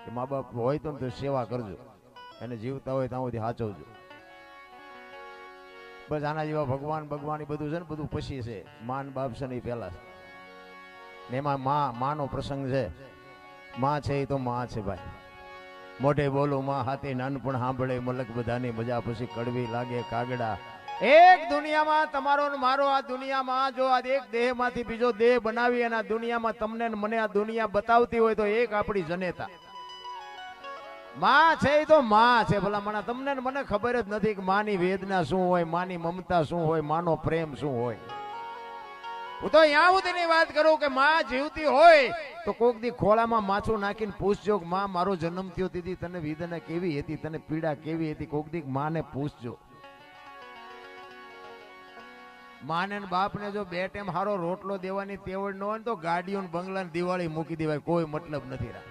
કે મા બાપ હોય તો સેવા કરજો, એને જીવતા હોય ત્યાં સુધી સાચવજો. બસ આના જેવા ભગવાન ભગવાન બધું છે ને, બધું પછી છે. માન બાપ છે ને એ પહેલા છે. ને એમાં માનો પ્રસંગ છે. માં છે એ તો માં છે ભાઈ. મોઢે બોલું માં હાથે નાનપણ સાંભળે મલક બધાની મજા પછી કડવી લાગે કાગડા. એક દુનિયામાં તમારો ને મારો આ દુનિયામાં જો આ એક દેહ માંથી બીજો દેહ બનાવી અને આ દુનિયામાં તમને મને આ દુનિયા બતાવતી હોય તો એક આપણી જનેતા માં છે. એ તો માં છે. ભલા મને તમને મને ખબર જ નથી કે માની વેદના શું હોય, માની મમતા શું હોય, માનો પ્રેમ શું હોય. હું તો અહીંયા સુધીની વાત કરું કે માં જીવતી હોય તો કોક દી ખોળામાં માછું નાખીને પૂછજો કે માં મારો જન્મ થયો તેથી તને વેદના કેવી હતી, તને પીડા કેવી હતી. કોક દી માને પૂછજો. માને ને બાપને જો બે ટાઈમ હારો રોટલો દેવાની તેવડ ન હોય તો ગાડીઓ ને બંગલા ને દિવાળી મૂકી દેવાય. કોઈ મતલબ નથી રામ,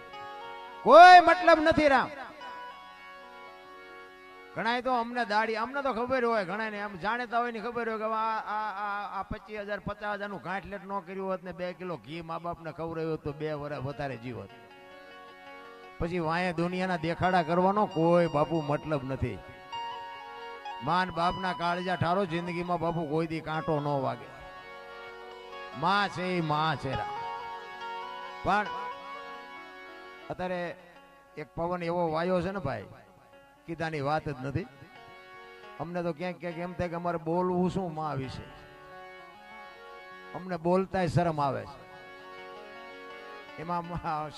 કોઈ મતલબ નથી રામ. ઘણા તો અમને દાડી અમને તો ખબર હોય, ઘણા ને આમ જાણતા હોય ને ખબર હોય કે આ 25,000 50,000 નું ગાંઠલેટ ન કર્યું હોત ને 2 કિલો ઘી મા બાપ ને ખવડાવ્યું તો 2 વર્ષ વધારે જીવત. પછી વાંયે દુનિયાના દેખાડા કરવાનો કોઈ બાપુ મતલબ નથી. માન બાપના કાળજા ઠારો જિંદગીમાં બાપુ કોઈ દી કાંટો ન વાગે. માં છે એ માં છે. પણ અત્યારે એક પવન એવો વાયો છે ને ભાઈ, કીધાની વાત જ નથી. અમને તો ક્યાંક ક્યાંક એમ થાય કે અમારે બોલવું શું માં વિશે. અમને બોલતાય શરમ આવે છે. એમાં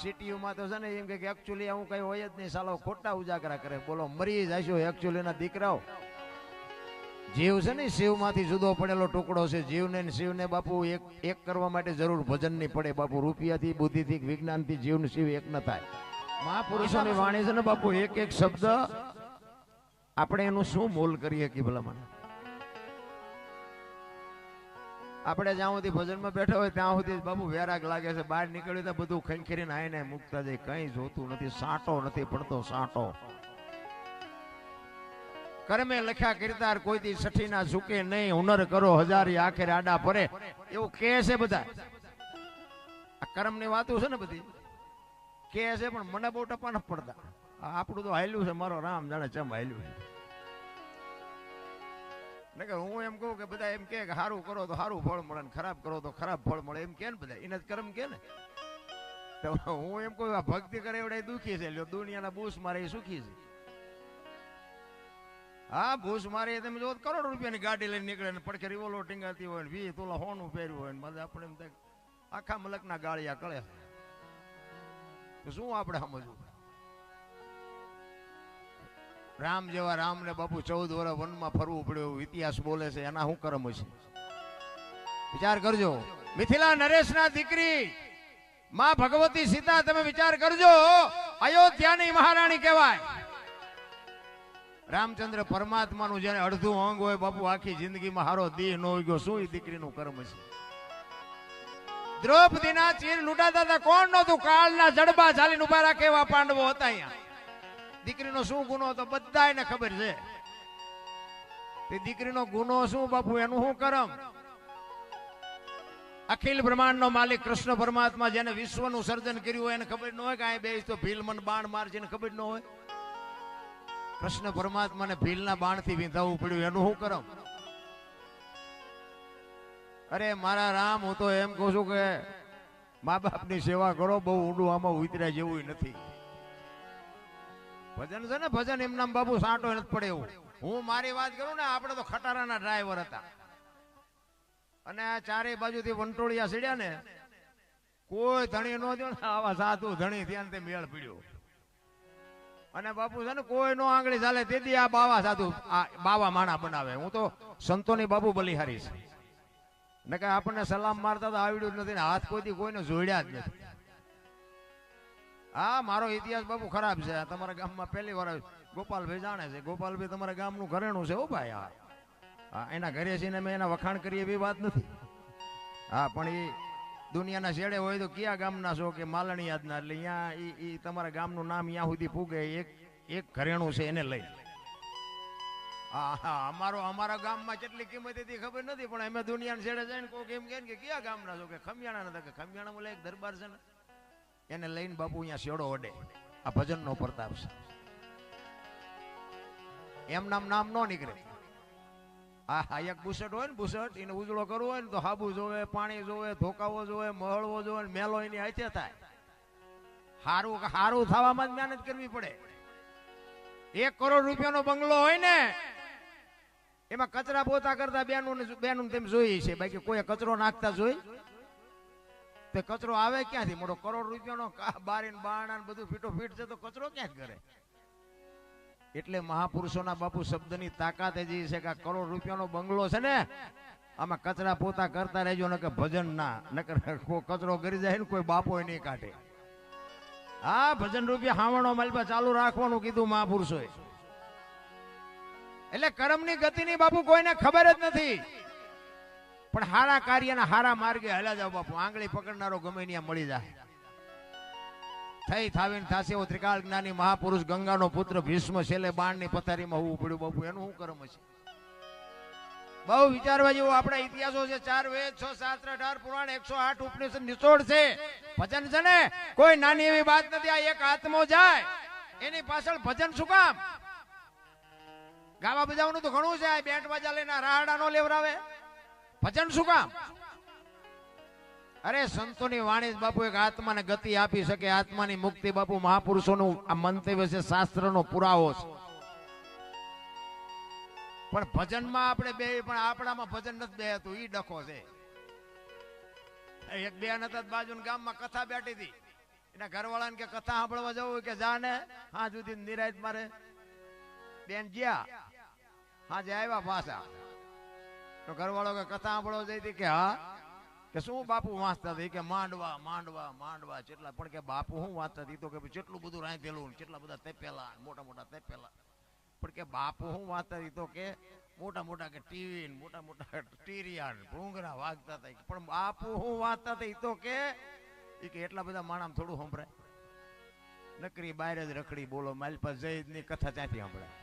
સિટીઓમાં તો છે ને એમ કે એકચ્યુઅલી હું કઈ હોય જ નહીં, સાલો ખોટા ઉજાગરા કરે. બોલો મરી જશો એકચ્યુઅલી ના દીકરાઓ. જીવ છે ને શિવમાંથી જુદો પડેલો ટુકડો છે. જીવને શિવને બાપુ એક કરવા માટે જરૂર ભજનની પડે બાપુ. રૂપિયાથી બુદ્ધિથી વિજ્ઞાનથી જીવને શિવ એક ન થાય. મહાપુરુષોની વાણી છે ને બાપુ, એક એક શબ્દ આપણે એનું શું મોલ કરીએ કે ભલા મને. આપણે જ્યાં સુધી ભજનમાં બેઠા હોય ત્યાં સુધી બાપુ વેરાગ લાગે છે. બહાર નીકળ્યું તો બધું ખંખેરીને આઈને મૂકતા જાય. કઈ જોતું નથી, સાંટો નથી પડતો. સાંટો કર્મે લખ્યા કીર્તાર કોઈથી સઠી ના ઝૂકે નહીં. હુનર કરો હજારી આખરે આડા પરે, એવું કે છે બધા. આ કર્મ ની વાતો છે ને બધી કે છે, પણ મને બહુ ટપા નથી પડતા. આપણું તો હાલ્યું છે, મારો રામ જાણે ચમ હાલ્યું છે. કે હું એમ કહું કે બધા એમ કે સારું કરો તો સારું ફળ મળે ને ખરાબ કરો તો ખરાબ ફળ મળે, એમ કે ને બધા એને જ કર્મ કે ને. તો હું એમ કહું આ ભક્તિ કરે એવડે દુખી છે, દુનિયાના બૂસ મારે એ સુખી છે. હા ભૂસ મારી તમે જો કરોડ રૂપિયાની ગાડી લઈને નીકળે ને પડખે રિવોલ્વર ટીંગાતી હોય ને 20 તોલા હોનું પહેર્યું હોય ને બધા આપણે એમ થાય આખા મલકના ગાળિયા કળે. તો શું આપણે સમજવું? રામ જેવા રામ ને બાપુ 14 વર્ષ વનમાં ફરવું પડ્યું, ઇતિહાસ બોલે છે. એના શું કર્મ છે વિચાર કરજો. મિથિલા નરેશ ના દીકરી માં ભગવતી સીતા, તમે વિચાર કરજો. અયોધ્યાની મહારાણી કહેવાય. રામચંદ્ર પરમાત્માનું જેને અડધું અંગ હોય બાપુ, આખી જિંદગીમાં હારો દેહ ન હોય ગયો, શું એ દીકરીનું કર્મ છે? દ્રૌપદીના ચીર લૂંટાતા હતા, કોણ નહોતું? કાળના જડબા ચાલીને ઉભા રાખે એવા પાંડવો હતા. અહીંયા દીકરીનો શું ગુનો હતો બધાને ખબર છે. તે દીકરીનો ગુનો શું બાપુ, એનું શું કર્મ? અખિલ બ્રહ્માંડનો માલિક કૃષ્ણ પરમાત્મા જેને વિશ્વનું સર્જન કર્યું હોય એને ખબર ન હોય કે અહીં બેસ તો ભીલ મન બાણ માર છે, ખબર ન હોય. કૃષ્ણ પરમાત્માને ભીલના બાણથી વિંધાવવું પડ્યું, એનું શું કરમ? અરે મારા રામ, હું તો એમ કહું છું કે મા બાપની સેવા કરો. બહુ ઊંડું આમાં ઉતર્યા જેવું નથી. ભજન છે ને ભજન, એમ નામ બાપુ સાંટો નથી પડે એવું. હું મારી વાત કરું ને, આપણે તો ખટારાના ડ્રાઈવર હતા અને આ ચારે બાજુથી વંટોળિયા સીડ્યા ને, કોઈ ધણી ન દો ને આવા સાધુ ધણી ત્યાં તે મેળ પીડ્યો. અને બાપુ છે ને કોઈ નો આંગળી ચાલે તેથી આ બાવા સાધુ બાવા માણા બનાવે. હું તો સંતોની બાપુ બલિહારી છે ને કે આપણને સલામ મારતા તો આવડ્યું જ નથી ને હાથ કોઈથી કોઈને જોડ્યા જ નથી. હા મારો ઇતિહાસ બાપુ ખરાબ છે. તમારા ગામમાં પહેલી વાર ગોપાલભાઈ જાણે છે. ગોપાલભાઈ તમારા ગામનું ઘરેણું છે. ઓ ભાઈ હા, એના ઘરે છે ને મેં એના વખાણ કરીએ એવી વાત નથી. હા પણ એ દુનિયાના છેડે હોય તો કયા ગામના છો કે માલણીયાદના, એટલે અહીંયા એ તમારા ગામનું નામ અહીંયા સુધી પૂગે એક ઘરેણું છે એને લઈ. હા અમારા ગામમાં કેટલી કિંમત હતી ખબર નથી, પણ અમે દુનિયાના છેડે જઈને કોઈ એમ કે કયા ગામના છો કે ખમિયાણા નથી, કે ખમિયાણામાં એક દરબાર છે ને એને લઈને બાપુ અહીંયા શેડો ઓડે. આ ભજનનો પ્રતાપ છે. એમ નામ નો નીકળે. આ એક બુસટ હોય ને, બુસટ એને ઉજળો કરવો હોય ને તો હાબુ જોવે, પાણી જોવે, ધોકાવો જોવે, મહળવો જોવે, મેલો એની હાથે થાય. હારું થવામાં જ મહેનત કરવી પડે. 1 કરોડ રૂપિયાનો બંગલો હોય ને એમાં કચરા પોતા કરતા બેનું તેમ જોઈએ છે, બાકી કોઈ કચરો નાખતા જોઈ તે કચરો આવે ક્યાંથી? મોટો કરોડ રૂપિયાનો બારીન બારણા બધું ફીટો ફીટ છે તો કચરો ક્યાં કરે? એટલે મહાપુરુષોના બાપુ શબ્દની તાકાત એ જે છે કે 1 કરોડ રૂપિયાનો બંગલો છે ને આમાં કચરા પોતા કરતા રહેજો, ને કે ભજન ના નકર કચરો કરી જાય ને કોઈ બાપો નહીં કાઢે. હા, ભજન રૂપિયા હાવણો માલપા ચાલુ રાખવાનું કીધું મહાપુરુષોએ. એટલે કર્મની ગતિની બાપુ કોઈને ખબર જ નથી, પણ હારા કાર્યના હારા માર્ગે હાલ્યા જાવ બાપુ. આંગળી પકડનારો ગમે ત્યાં મળી જાય. થઈ થાવીને થાશે એવો ત્રિકાળ જ્ઞાની મહાપુરુષ ગંગાનો પુત્ર ભીષ્મ છેલ્લે બાણની પથારીમાં હોવું પડ્યું બાપુ. એનું શું કર્મ છે? બહુ વિચારવા જેવો આપણા ઇતિહાસો છે. 4 વેદ, 6 શાસ્ત્ર, 18 પુરાણ, 108 ઉપનિષદ નિચોડ છે. ભજન છે ને કોઈ નાની એવી વાત નથી. આ એક આત્મો જાય એની પાછળ ભજન શું કામ? ગાવા બજાવવાનું તો ઘણું છે. આ બેન્ડ બાજા લઈને રાહડા નો લેવરાવે. ભજન શું કામ? અરે સંતોની વાણી બાપુ એક આત્માને ગતિ આપી શકે, આત્માની મુક્તિ બાપુ. મહાપુરુષોનું આ મંતવ્ય છે, શાસ્ત્રનો પુરાવો છે. પણ ભજનમાં આપણે બે, પણ આપણામાં ભજન નથી બે હતું. ઈ ડખો છે. એક બેન હતા બાજુના ગામમાં, કથા બેઠી હતી. એના ઘરવાળાને કે કથા સાંભળવા જવું કે જા ને. હા સુધી નિરાયત મારે બેન જ્યાં હા જે આવ્યા પાછા તો ઘરવાળો કે કથા સાંભળવા જઈ હતી કે હા, કે શું બાપુ વાંચતા હતા? કે માંડવા માંડવા માંડવા કેટલા. પણ કે બાપુ શું વાંચતા હતી? તો કે કેટલું બધું રાંધેલું, કેટલા બધા તેપેલા, મોટા મોટા તેપેલા. પણ કે બાપુ શું વાંચતા હતી? તો કે મોટા મોટા કે ટીવી, મોટા મોટા ટીરિયા, ભૂંગરા વાગતા હતા. પણ બાપુ શું વાંચતા હતા? તો કે એટલા બધા માણસ થોડું સંભળાય. નકરી બહાર જ રખડી બોલો. મારી પાસે જઈ ની કથા ત્યાંથી સંભળાય.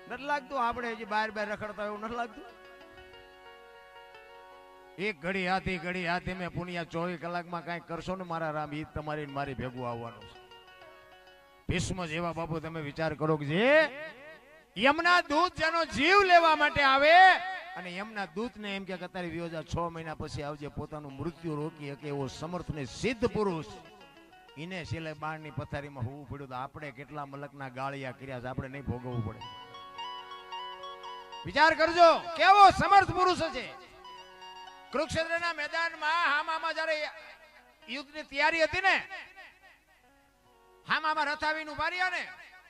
નથી લાગતું આપણે હજી બહાર રખડતા એવું નથી લાગતું? એક ઘડી હાથી મેં પુણ્યા 24 કલાકમાં કઈ કરશો ને મારા રામ, ઈ તમારી મારી ભેગું આવવાનું છે. ભીષ્મ જેવા બાપુ તમે વિચાર કરો કે જે યમના દૂત જેનો જીવ લેવા માટે આવે અને યમના દૂતને એમ કે અત્યારે વિયોજા 6 મહિના પછી આવજે, પોતાનું મૃત્યુ રોકી શકે એવો સમર્થ ને સિદ્ધ પુરુષ, એને છેલ્લે બાણની પથારીમાં હોવું પડ્યું. તો આપણે કેટલા મલકના ગાળિયા કર્યા છે, આપણે નહીં ભોગવવું પડે? વિચાર કરજો કેવો સમર્થ પુરુષ છે. કુરુક્ષેત્રના મેદાનમાં હામામાં જયારે યુદ્ધની તૈયારી હતી ને, હામામાં રથ આવીને ઉભા રહ્યા ને,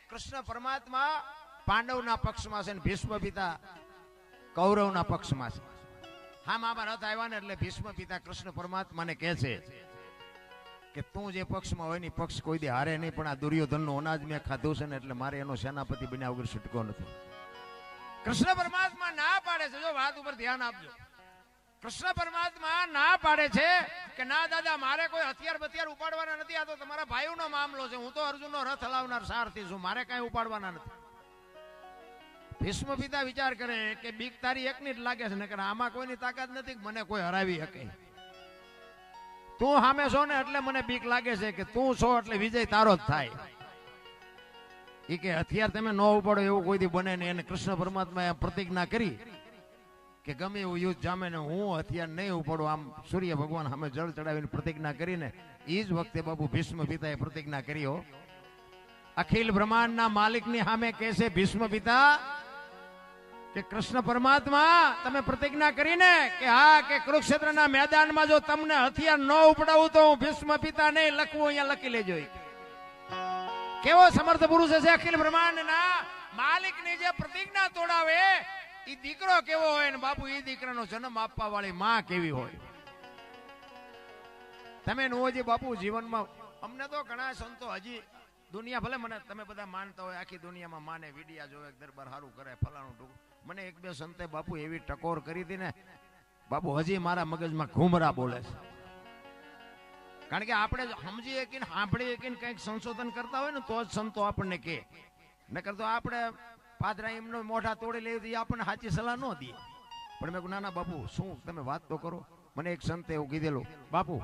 કૃષ્ણ પરમાત્મા પાંડવના પક્ષમાં છે ને ભીષ્મ પિતા કૌરવના પક્ષમાં છે. હામામાં રથ આવ્યા ને એટલે ભીષ્મ પિતા કૃષ્ણ પરમાત્માને કહે છે કે તું જે પક્ષમાં હોય ને પક્ષ કોઈ દી હારે નહીં, પણ આ દુર્યોધનનું અનાજ મેં ખાધું છે ને એટલે મારે એનો સેનાપતિ બન્યા વગર છૂટકો નથી. કૃષ્ણ પરમાત્મા ના પાડે છે. જો વાત ઉપર ધ્યાન આપજો. કૃષ્ણ પરમાત્મા ના પાડે છે કે ના દાદા મારે કોઈ હથિયાર બથિયાર ઉપાડવાના નથી. આ તો તમારા ભાઈઓનો મામલો છે. હું તો અર્જુનનો રથ હલાવનાર સારથી છું, મારે કઈ ઉપાડવાના નથી. ભીષ્મ પિતા વિચાર કરે કે બીક તારી એકની જ લાગે છે, નકર આમાં કોઈની તાકાત નથી મને કોઈ હરાવી શકે. તું સામે છો ને એટલે મને બીક લાગે છે કે તું છો એટલે વિજય તારો જ થાય. એ કે હથિયાર તમે ન ઉપાડો એવું કોઈ દી બને નહીં. અને કૃષ્ણ પરમાત્માએ પ્રતિજ્ઞા કરી કે ગમે એવું યુદ્ધ જામે ને હું હથિયાર નહીં ઉપાડું. આમ સૂર્ય ભગવાન સામે જળ ચડાવીને પ્રતિજ્ઞા કરીને એ જ વખતે બાપુ ભીષ્મ પિતાએ પ્રતિજ્ઞા કરી. હો, અખિલ બ્રહ્માંડના માલિકની સામે કહેશે ભીષ્મ પિતા કે કૃષ્ણ પરમાત્મા તમે પ્રતિજ્ઞા કરીને કે હા કે કુરુક્ષેત્રના મેદાનમાં જો તમને હથિયાર ન ઉપડાવું તો હું ભીષ્મ પિતા નહીં લખવું, અહીંયા લખી લેજો. કેવો સમર્થ પુરુષ છે. અખિલ બ્રહ્માંડના માલિકની જે પ્રતિજ્ઞા તોડાવે એ દીકરો કેવો હોય ને બાપુ, એ દીકરાનો જન્મ આપવા વાળી માં કેવી હોય. તમે નોજી બાપુ જીવનમાં અમને તો ઘણા સંતો હજી દુનિયા ભલે મને તમે બધા માનતા હોય આખી દુનિયામાં માને, વિડિયા જોવે, દરબાર સારું કરે, ફલાણું ટૂંકું. મને એક બે સંતે બાપુ એવી ટકોર કરી હતી ને બાપુ, હજી મારા મગજમાં ઘુમરા બોલે છે. કારણ કે આપણે સમજીએ કે સાંભળીએ કે કંઈક સંશોધન કરતા હોય ને તો જ સંતો આપણને કહે. નકર તો આપણે પાદરા એમનો મોઢા તોડી લેવી આપણને સાચી સલાહ ન દે. પણ મેં કહ્યું ના ના બાપુ શું તમે વાત તો કરો. મને એક સંતે એવું કીધેલું, બાપુ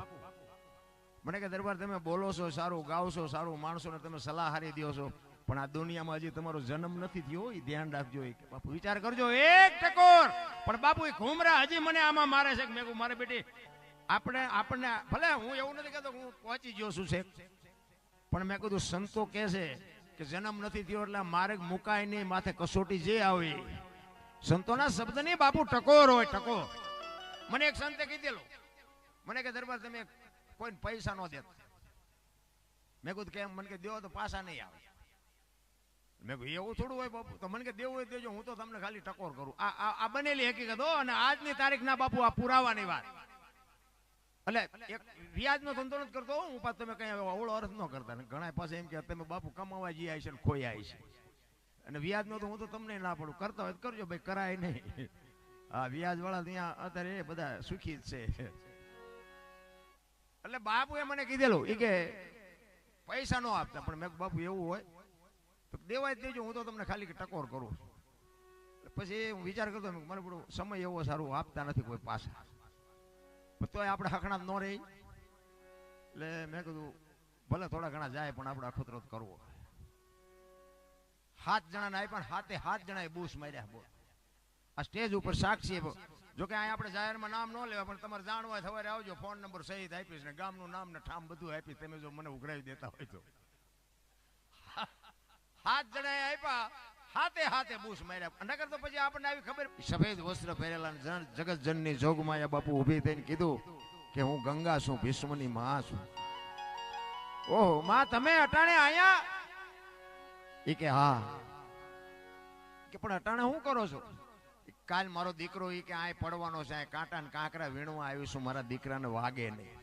મને કે દરબાર તમે બોલો છો સારું, ગાવ છો સારું, માણસોને તમે સલાહ હારી દો છો, પણ આ દુનિયામાં હજી તમારો જન્મ નથી થયો, એ ધ્યાન રાખજો. બાપુ વિચાર કરજો એક ટકોર. પણ બાપુ એ ઘુમરા હજી મને આમાં મારે છે. મેં કહું મારે બેટી આપણને ભલે હું એવું નથી કહેતો હું પહોંચી ગયો છું છે, પણ મેં કીધું સંતો કહે છે કે જન્મ નથી થયો એટલે માર્ગ મુકાય નહીં, માથે કસોટી જે આવી. સંતોના શબ્દ નહીં બાપુ, ટકોર હોય ટકોર. મને એક સંતે કીધેલું, મને કે દરબાર તમે કોઈને પૈસા નો દેતા. મેં કીધું કેમ? મને કે દેવો તો પાછા નહીં આવે. મેં કહ્યું એવું થોડું હોય બાપુ, તો મને કે દેવું હોય દેજો, હું તો તમને ખાલી ટકોર કરું. આ બનેલી હકીકત હો, અને આજની તારીખ ના બાપુ આ પુરાવાની વાત. એટલે એક વ્યાજનો ધંધો નથી કરતો હું પાછ, તમે કઈ અવળો અર્થ ન કરતા. ઘણા પાસે એમ કે તમે બાપુ કમાવા જઈ આવી છે ને ખોઈ આવી છે, અને વ્યાજનો તો હું તો તમને ના પડું, કરતા હોય કરજો ભાઈ, કરાય નહીં. હા, વ્યાજ વાળા ત્યાં અત્યારે એ બધા સુખી જ છે. એટલે બાપુએ મને કીધેલું એ કે પૈસા નો આપતા, પણ મેં બાપુ એવું હોય તો દેવાય દેજો, હું તો તમને ખાલી ટકોર કરું. પછી હું વિચાર કરતો મને બધું સમય એવો સારું આપતા નથી કોઈ પાછા, તોય આપણે હકણા ન રહી. એટલે મેં કીધું ભલે થોડા ઘણા જાય પણ આપણે અખતરો કરવો. 7 જણાને આપ્યા, 7 જણાએ બૂસ માર્યા. બોલ, આ સ્ટેજ ઉપર સાક્ષી. જો કે અહીંયા આપણે જાહેરમાં નામ ન લેવા, પણ તમારે જાણવું હોય સવારે આવજો, ફોન નંબર સહિત આપીશ ને ગામનું નામ ને ઠામ બધું આપીશ, તમે જો મને ઉઘરાવી દેતા હોય તો. 7 જણાએ આપ્યા, 7 બૂસ માર્યા. નકર તો પછી આપણને આવી ખબર, સફેદ વસ્ત્ર પહેરેલા જગત જનની જોગમાયા બાપુ ઉભી થઈને કીધું કે હું ગંગા છું, ભીષ્મની માં છું. ઓહો માં તમે અટાણે આયા? એ કે હા. કે પણ અટાણે શું કરો છો? કાલ મારો દીકરો એ કે આ પડવાનો છે, કાંટા ને કાંકરા વીણવા આવીશું, મારા દીકરાને વાગે નહીં.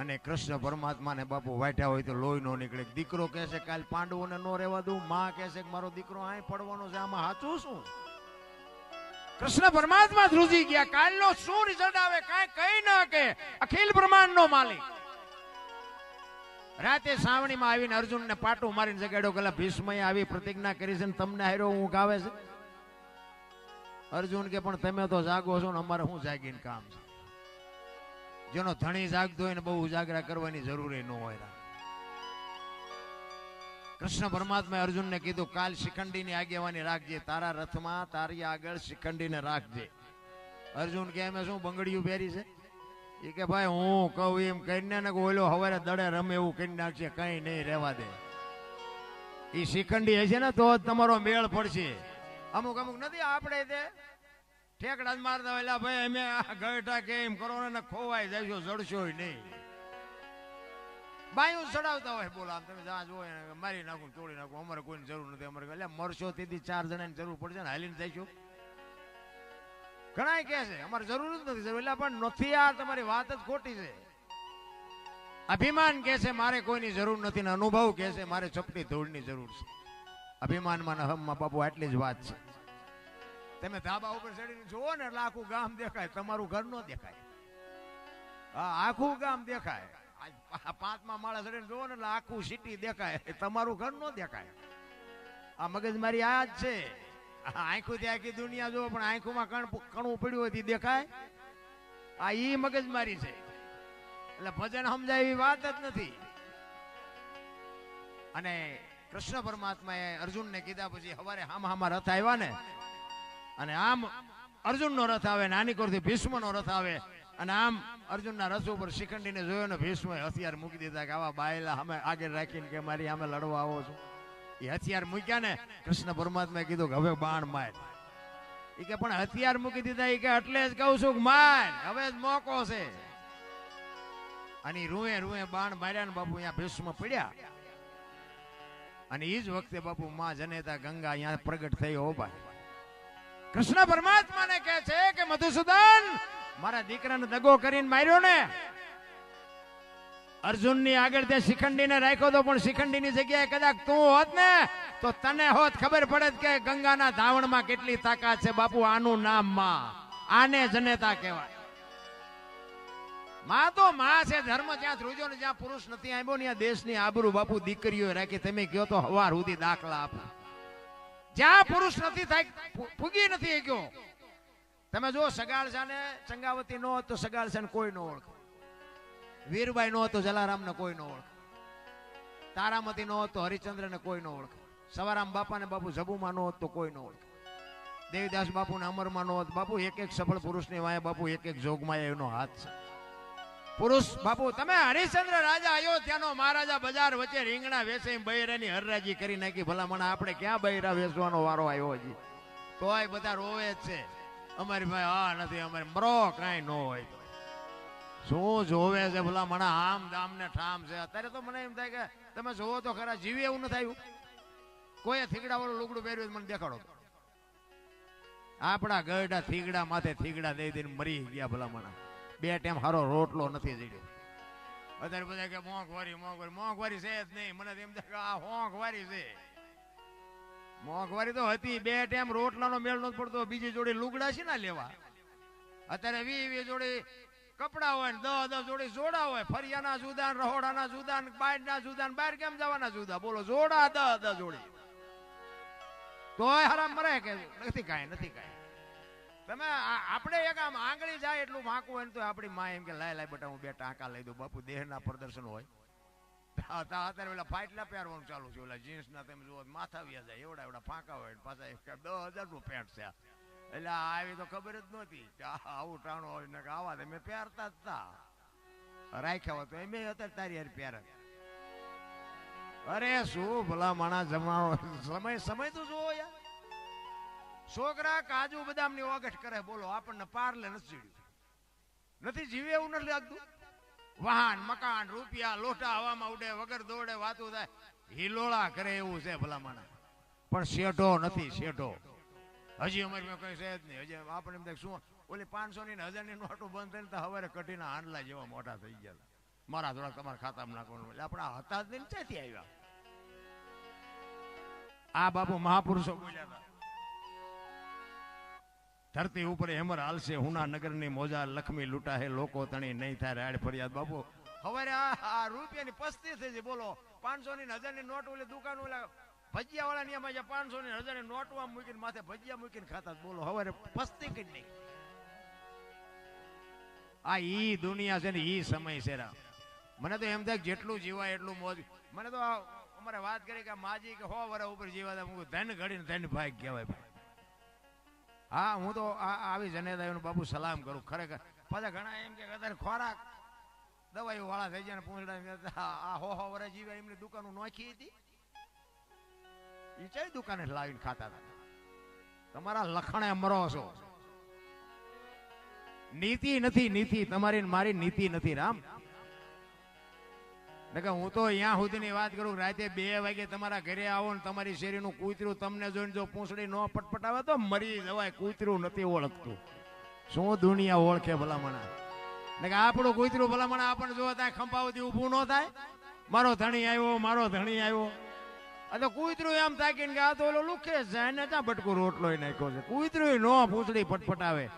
અને કૃષ્ણ પરમાત્મા ને બાપુ વાટ્યા હોય તો લોહી નો નીકળે. દીકરો કહે છે કાલ પાંડવોને નો રહેવા દઉં, માં કહે છે કે મારો દીકરો આ પડવાનો છે, આમાં સાચું શું? કૃષ્ણ પરમાત્મા ધ્રુજી ગયા. કાલનો શું રિઝલ્ટ આવે કાંઈ કઈ ના કે, અખિલ બ્રહ્માંડ નો માલિક. રાતે સાવણીમાં આવીને અર્જુન ને પાટું મારીને જગાડ્યો. કલા ભીષ્મએ આવી પ્રતિજ્ઞા કરી છે ને તમને હાર્યો હું ગાવે છે. અર્જુન કે પણ તમે તો જાગો છો ને, અમારે શું જાગીને કામ છે? જેનો ધણી જાગતો હોય ને બહુ ઉજાગરા કરવાની જરૂર ન હોય. કૃષ્ણ પરમાત્માએ અર્જુનને કીધું કાલ શિખંડીની આગેવાની રાખજે, તારા રથમાં તારી આગળ શિખંડીને રાખજે. અર્જુન કે એમ શું બંગડીયું પહેરી છે? એ કે ભાઈ હું કહું એમ કરીને ને ઓલો હવારે દડે રમે એવું કરી નાખશે, કઈ નહીં રહેવા દે. એ શિખંડી હશે ને તો જ તમારો મેળ પડશે. અમુક નથી આપણે તે ઠેકડા જ મારતા હોય, ભાઈ અમે ગયટા કે એમ કરો ને ખોવાઈ જશો, જડશો નહીં. બાયું ચડાવતા હોય, બોલો આમ તમે જ્યાં જોવો મારી નાખું તોડી નાખું, અમારે કોઈની જરૂર નથી. અમારે એટલે મરશો તેથી 4 જણાની જરૂર પડશે ને, હાલીને જઈશું. ઘણા કહે છે અમારે જરૂર જ નથી, એટલે પણ નથી. આ તમારી વાત જ ખોટી છે. અભિમાન કહે છે મારે કોઈની જરૂર નથી, ને અનુભવ કહે છે મારે ચપટી ધૂળની જરૂર છે. અભિમાનમાં ને હમમાં બાપુ આટલી જ વાત છે. તમે ધાબા ઉપર ચડીને જુઓ ને એટલે આખું ગામ દેખાય, તમારું ઘર ન દેખાય. હા, આખું ગામ દેખાય. 5મા માળે ચડીને જુઓ ને એટલે આખું સિટી દેખાય, તમારું ઘર ન દેખાય. આ મગજમારી આ જ છે. આંખોથી આખી દુનિયા જુઓ પણ આંખોમાં કણું પડ્યું હોય દેખાય. આ ઈ મગજમારી છે. એટલે ભજન સમજાય એવી વાત જ નથી. અને કૃષ્ણ પરમાત્માએ અર્જુનને કીધા પછી હવારે હામા રથ આવ્યા ને, અને આમ અર્જુનનો રથ આવે, નાની કોરથી ભીષ્મનો રથ આવે, અને આમ અર્જુનના રથ ઉપર શિખંડીને જોયો ને ભીષ્મએ હથિયાર મૂકી દીધા કે આવા બાયલા અમે આગળ રાખીને કે મારી સામે લડવા આવો છો. એ હથિયાર મૂક્યા ને કૃષ્ણ પરમાત્માએ કીધું કે હવે બાણ માર. એ કે પણ હથિયાર મૂકી દીધા. એ કે એટલે જ કહું છું કે માર, હવે જ મોકો છે. અને રૂએ રૂએ બાણ માર્યા ને બાપુ અહીંયા ભીષ્મ પડ્યા. અને એ જ વખતે બાપુ માં જનેતા ગંગા અહીંયા પ્રગટ થઈ. હો ભાઈ, કૃષ્ણ પરમાત્માને કહે છે કે મધુસૂદન મારા દીકરાને દગો કરીને માર્યો ને, અર્જુનની આગળ તે શિખંડીને રાખ્યો તો, પણ શિખંડીની જગ્યાએ કદાચ તું હોત ને તો તને હોત ખબર પડે કે ગંગાના ધાવણમાં કેટલી તાકાત છે. બાપુ આનું નામ માં, આને જનેતા કહેવાય. માં તો માં છે. ધર્મ જ્યાં ધ્રુજો ને જ્યાં પુરુષ નથી આવ્યો ને ત્યાં દેશની આબરૂ બાપુ દીકરીઓ રાખી. તમે કહો તો હવાર સુધી દાખલા આપો. જ્યાં પુરુષ નથી થાય, ફૂગી નથી ગયો. તમે જો સગાળશાને ચંગાવતી નો તો સગાળશાને કોઈ ન ઓળખે. વીરબાઈ નો હતો જલારામ ને કોઈ નો ઓળખે, તારામતી નો હતો હરિચંદ્ર ને કોઈ નો ઓળખે, સવારામ બાપા ને બાપુ જબુમાં નો હતો કોઈ નો ઓળખે, દેવીદાસ બાપુ ને અમરમાં નો હતો. બાપુ એક એક સફળ પુરુષ ની વાય બાપુ એક એક જોગમાં એનો હાથ છે. પુરુષ બાપુ તમે હરિશ્ચંદ્ર રાજા અયોધ્યાનો મહારાજા બજાર વચ્ચે રીંગણા વેચે બૈરાની હરરાજી કરી નાખી. ભલા મને આપણે ક્યાં બૈરા વેચવાનો વારો આવ્યો હજી? તોય બધા રોવે જ છે અમારી ભાઈ હા નથી, અમારે મરો કાંઈ ન હોય તો શું જોવે છે ભલા મને આમ દામ ને ઠામ છે. અત્યારે તો મને એમ થાય કે તમે જોવો તો ખરા, જીવી એવું નથી આવ્યું. કોઈ થીગડા વાળું લુગડું પહેર્યું મને દેખાડો. આપણા ગરડા થીગડા માથે થીગડા દઈ દઈને મરી ગયા ભલા મને. બે ટાઈમ હારો રોટલો નથી જડ્યો. અત્યારે બધા કે મોંઘવારી મોંઘવારી, મોંઘવારી છે જ નહીં. મને એમ થાય કે આ મોંઘવારી છે. મોંઘવારી તો હતી, બે ટાઈમ રોટલાનો મેળ નથી પડતો. બીજી જોડી લુગડા છે ને લેવા. અત્યારે 20 જોડી કપડા હોય ને 10 જોડી જોડા હોય. ફરિયાના જુદા, રહોડાના જુદા, બાયરના જુદા, બહાર કેમ જવાના જુદા? બોલો જોડા 10 જોડી તોય હરામ મરે કે નથી કાંઈ, નથી કાંઈ. તમે આપણે એક આમ આંગળી જાય એટલું વાંકું હોય ને તો આપણી માં એમ કે લાય બેટા હું 2 ટાંકા લઈ દઉં. બાપુ દેહના પ્રદર્શન હોય. અત્યારે પેલા ફાટલા પહેરવાનું ચાલુ છે. ઓલા જીન્સ ના તમે જુઓ માથા વ્યા જાય એવડા એવડા ફાંકા હોય પાછા 10,000 નું પેન્ટ છે. એટલે આવી તો ખબર જ નહોતી કે આવું ટાણું હોય ને આવા મેં પહેરતા જ તા રાખ્યા હોય તો એમ અત્યારે તારી યાર પહેરે. અરે શું ભલા માણા જમાનો સમય તો જોવો યાર. છોકરા કાજુ બદામ ની ઓગઠ કરે બોલો, આપણને પારલે નથી ચડ્યું, નથી જીવે એવું નથી લાગતું. વાહન મકાન રૂપિયા લોટા હવામાં ઉડે, વગર દોડે વાતું થાય, હિલોળા કરે એવું છે ભલા માણા. પણ શેઠો નથી, શેઠો હજી અમારી કઈ છે જ નહીં. હજી આપણે એમ થાય શું ઓલી 500 ની 1000 ની નોટો બંધ થઈને તો હવે કટીના હાંડલા જેવા મોટા થઈ ગયા. મારા થોડા તમારા ખાતામાં નાખવાનું. એટલે આપણા હતા જ નહીં, ક્યાંથી આવ્યા? આ બાપુ મહાપુરુષો બોલ્યા હતા, ધરતી ઉપર હેમર હાલશે, હુના નગર ની મોજા લક્ષ્મી લૂટા હે, લોકો તણી નહીં થાય રાડ ફરિયાદ. બાપુ હવે આ રૂપિયાની પસ્તી થઈ છે બોલો. 500 ની 1000 ની નોટ ઓલી દુકાન ઓલા ભજીયા વાળા ની એમાં 500 ની 1000 ની નોટમાં મૂકીને માથે ભજીયા મૂકીને ખાતા બોલો. હવે પસ્તી કરી નહીં. આ ઈ દુનિયા છે ને ઈ સમય છે રા. મને તો એમ થાય જેટલું જીવાય એટલું મોજ. મને તો અમારે વાત કરી કે માજી કે 100 વર્ષ ઉપર જીવાતા હું ધન ઘડીને ધન ભાગ કહેવાય ભાઈ. હા હું તો આવી જનેતાઓનું બાપુ સલામ કરું ખરેખર. પાછા ઘણા એમ કે અત્યારે ખોરાક દવાઈઓ વાળા થઈ જાય ને પૂછડા આ 100 વર્ષ જીવે એમની દુકાનો નોખી હતી. એ કઈ દુકાને લાવીને ખાતા હતા? તમારા લખણે મરો છો. નીતિ નથી, નીતિ તમારી મારી નીતિ નથી રામ. હું તો અહીંયા સુધીની વાત કરું, રાતે 2 વાગે તમારા ઘરે આવો ને તમારી શેરીનું કૂતરું તમને જોઈને જો પૂંછડી ન પટપટાવે તો મરી જવાય. કૂતરું નથી ઓળખતું. શું દુનિયા ઓળખે ભલામણા? આપણું કૂતરું ભલામણા આપણને જોવા થાય ખંભાવતી ઊભું ન થાય. મારો ધણી આવ્યો, મારો ધણી આવ્યો. આ તો કૂતરું એમ તાકીને કે આ તો ઓલો લુખે જાય ને ત્યાં બટકું રોટલો નાખ્યો છે. કૂતરું ન પૂંછડી પટપટાવે.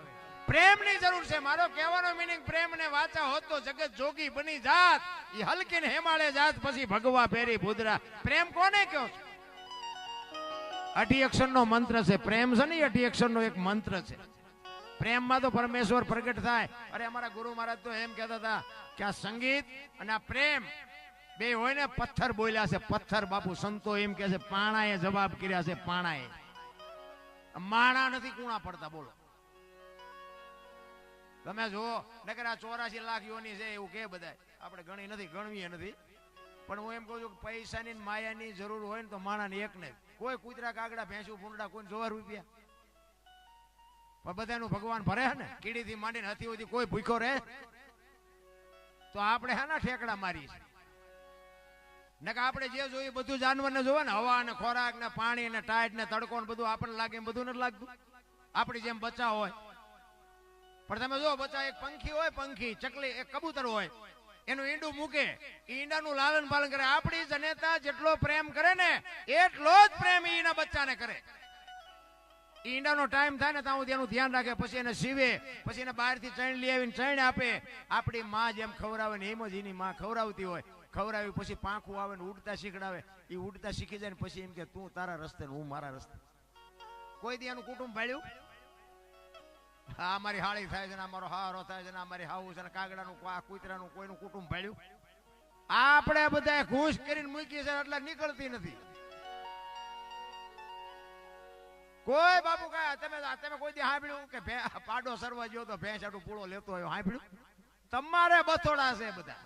પ્રેમની જરૂર છે. મારો કહેવાનો મીનિંગ પ્રેમ ને વાચા હોત તો જગત જોગી બની જાત. એ હલકી ને હેમાળે જાત પછી ભગવા ફેરી ભૂદરા. પ્રેમ કોને કહો છો? 8 અક્ષરનો મંત્ર છે પ્રેમ છે ને. 8 અક્ષરનો એક મંત્ર છે. પ્રેમમાં તો પરમેશ્વર પ્રગટ થાય. અરે અમારા ગુરુ મહારાજ તો એમ કહેતા હતા કે આ સંગીત અને આ પ્રેમ બે હોય ને પથ્થર બોલ્યા છે. પથ્થર બાપુ સંતો એમ કે છે પાણાએ જવાબ કર્યા છે. પાણાએ માણા નથી કુણા પડતા બોલો. તમે જો નકર આ 84 લાખ યોની છે એવું કે બધા. આપણે ગણી નથી, ગણવી નથી. પણ હું એમ કહું છું કે પૈસાની માયાની જરૂર હોય ને તો માણાને એકને કોઈ કૂતરા કાગડા ભેંસું ભૂંડા કોઈ 100 રૂપિયા પણ બધાનું ભગવાન ભરે ને. કીડીથી માંડીને હતી સુધી કોઈ ભૂખ્યો રહે તો આપણે હાના ઠેકડા મારી છે. નકર આપણે જે જોઈએ બધું જાનવરને જોવે ને, હવા ને ખોરાક ને પાણી ને ટાઈટ ને તડકો ને બધું આપણને લાગે એમ બધું નથી લાગતું. આપણી જેમ બચ્ચા હોય. પણ તમે જો બચ્ચા એક પંખી હોય, પંખી ચકલી એક કબૂતર હોય, એનું ઈંડું મૂકે, ઈંડાનું લાલન પાલન કરે. આપણી જનેતા જેટલો પ્રેમ કરે ને એટલો જ પ્રેમ એના બચ્ચાને કરે. ઈંડાનો ટાઈમ થાય ને ત્યાં એનું ધ્યાન રાખે, પછી એને સીવે, પછી એને બહારથી ચણ લઈ આવીને ચણ આપે. આપણી માં જેમ ખવડાવે ને એમ જ એની માં ખવડાવતી હોય. ખવડાવી પછી પાંખું આવે ને ઉડતા શીખડાવે. એ ઉડતા શીખી જાય ને પછી એમ કે તું તારા રસ્તે ને હું મારા રસ્તે. કોઈ દી એનું કુટુંબ ભાળ્યું? આ મારી હાળી થાય છે ને અમારો હારો થાય છે ને અમારી હાવું છે ને કાગડાનું કૂતરાનું કોઈનું કુટુંબ ભાડ્યું. આપણે બધા ઘૂસ કરીને મૂકી છે એટલે નીકળતી નથી. કોઈ બાપુ કયા તમે કોઈ દી સાંભળ્યું કે પાડો સરવા ગયો તો ભેંસ આટલું પૂળો લેતો હોય સાંભળ્યું? તમારે બથોડા છે બધા,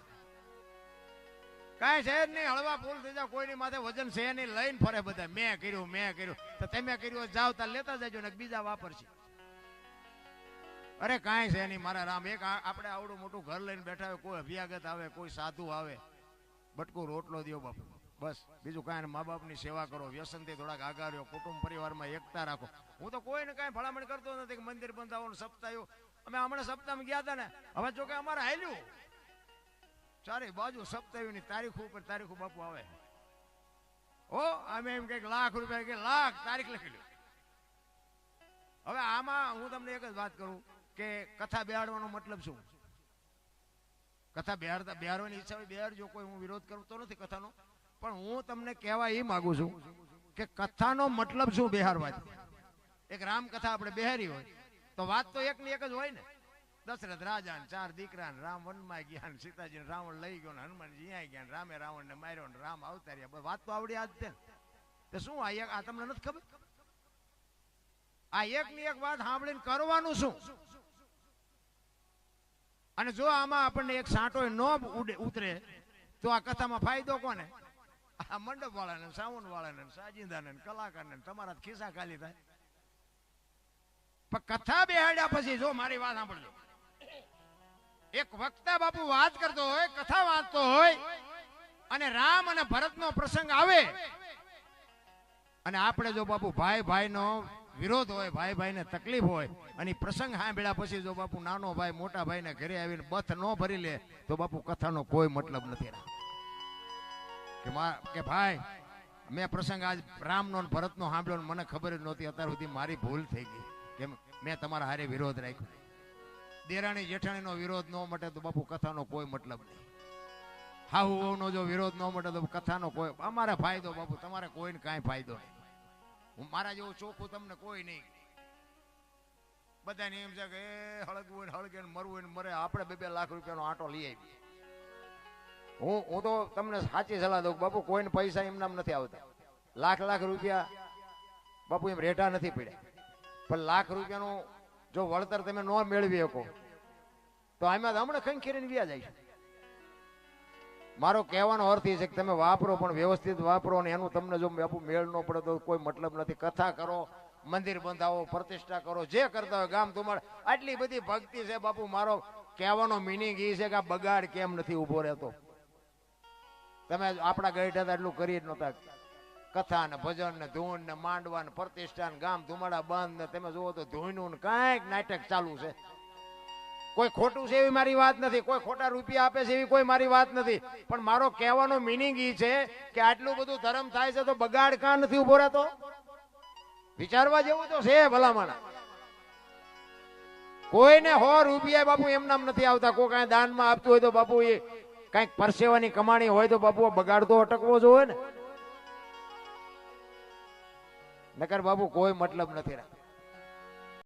કઈ છે જ નહીં. હળવા ફૂલ થઈ જાવ, કોઈની માથે વજન છે નહીં, લઈને ફરે બધા. મેં કર્યું તો તમે કર્યું જાવ તાર લેતા જજો ને બીજા વાપરશે. અરે કાંઈ છે નહીં મારા રામ. એક આપણે આવડું મોટું ઘર લઈને બેઠા હોય, કોઈ અભ્યાગત આવે, કોઈ સાધુ આવે, બટકું રોટલો દો બાપુ, બસ બીજું કાંઈ નહીં. મા બાપની સેવા કરો, વ્યસનથી થોડાક આગળ રહ્યો, કુટુંબ પરિવારમાં એકતા રાખો. હું તો કોઈને કાંઈ ભલામણ કરતો નથી કે મંદિર બંધાવવાનું સપ્તાહ. અમે હમણાં સપ્તાહમાં ગયા હતા ને, હવે જો કે અમારે હાલ્યું ચારે બાજુ સપ્તાહની તારીખો ઉપર તારીખો બાપુ આવે. ઓ અમે એમ કઈક લાખ રૂપિયા કે લાખ તારીખ લખી લો. હવે આમાં હું તમને એક જ વાત કરું કે કથા બેહાડવાનો મતલબ શું? કથા બેહાડવાની ઈચ્છા હોય બેહાડજો, કોઈ હું વિરોધ કરતો નથી કથાનો, પણ હું તમને કહેવા એ માંગુ છું કે કથાનો મતલબ શું બેહાડવાથી? એક રામ કથા આપણે બેહારી હોય તો વાત તો એક ની એક જ હોય ને. દશરથ રાજા ને 4 દીકરા ને રામ વનમાં ગયા ને સીતાજી ને રાવણ લઈ ગયો ને હનુમાનજી અહીંયા ગયા ને રામે રાવણ ને માર્યો ને રામ અવતાર્યા. વાત તો આવડી આજ છે ને. શું આ તમને નથી ખબર? આ એક ની એક વાત સાંભળીને કરવાનું શું? અને જો આમાં આપણને એક સાંટો ન ઉતરે તો આ કથામાં ફાયદો કોને? આ મંડપ વાળાને, સાવન વાળાને, સાજિંદાને, કલાકારને, તમારા ખિસ્સા ખાલી થાય. પણ કથા બેહાડ્યા પછી જો મારી વાત સાંભળજો, એક વક્તા બાપુ વાત કરતો હોય, કથા વાંચતો હોય અને રામ અને ભરતનો પ્રસંગ આવે અને આપણે જો બાપુ ભાઈ ભાઈનો વિરોધ હોય, ભાઈ ભાઈને તકલીફ હોય અને પ્રસંગ સાંભળ્યા પછી જો બાપુ નાનો ભાઈ મોટા ભાઈને ઘરે આવીને બથ ન ભરી લે તો બાપુ કથાનો કોઈ મતલબ નથી. કે ભાઈ મેં પ્રસંગ આજ રામનો ને ભરતનો સાંભળ્યો મને ખબર જ નહોતી, અત્યાર સુધી મારી ભૂલ થઈ ગઈ કે મેં તમારા હારે વિરોધ રાખ્યો. દેરાણી જેઠાણીનો વિરોધ ન મટે તો બાપુ કથાનો કોઈ મતલબ નહીં. હાહુનો જો વિરોધ ન મટે તો કથાનો કોઈ અમારે ફાયદો બાપુ, તમારે કોઈને કાંઈ ફાયદો નહીં. હું મારા જેવું ચોખ્ખું તમને કોઈ નહીં. બધાને એમ છે કે હળગવું હોય હળગે ને મરવું હોય ને મરે, આપણે 2-2 લાખ રૂપિયાનો આંટો લઈ આવી. હું તો તમને સાચી સલાહ દઉં બાપુ, કોઈને પૈસા એમ નામ નથી આવતા. લાખ રૂપિયા બાપુ એમ રેઢા નથી પડ્યા, પણ લાખ રૂપિયાનું જો વળતર તમે ન મેળવી શકો તો આમાં હમણાં ખંખેરીને વ્યાજ આવી. મારો કહેવાનો અર્થ એ છે કે તમે વાપરો પણ વ્યવસ્થિત વાપરો, અને એનું તમને જો બાપુ મેળ ન પડે તો કોઈ મતલબ નથી. કથા કરો, મંદિર બંધાવો, પ્રતિષ્ઠા કરો, જે કરતા હોય ગામ તમારે આટલી બધી ભક્તિ છે બાપુ. મારો કહેવાનો મિનિંગ એ છે કે આ બગાડ કેમ નથી ઉભો રહેતો? તમે આપણા ગઈઠા હતા એટલું કરી જ નહોતા. કથા ને ભજન ને ધૂન ને માંડવા ને પ્રતિષ્ઠા ને ગામ ધુમાડા બંધ ને તમે જુઓ તો ધૂનું ને કાંઈક નાટક ચાલુ છે. કોઈ ખોટું છે એવી મારી વાત નથી, કોઈ ખોટા રૂપિયા આપે છે એવી કોઈ મારી વાત નથી, પણ મારો કહેવાનો મિનિંગ એ છે કે આટલું બધું ધર્મ થાય છે તો બગાડ કાં નથી ઉભો રહેતો? વિચારવા જેવું તો છે ભલામણ. કોઈને 100 રૂપિયા બાપુ એમ નામ નથી આવતા. કોઈ કાંઈ દાનમાં આપતું હોય તો બાપુ એ કાંઈક પરસેવાની કમાણી હોય તો બાપુ બગાડ તો અટકવો જોઈએ ને. નકર બાપુ કોઈ મતલબ નથી.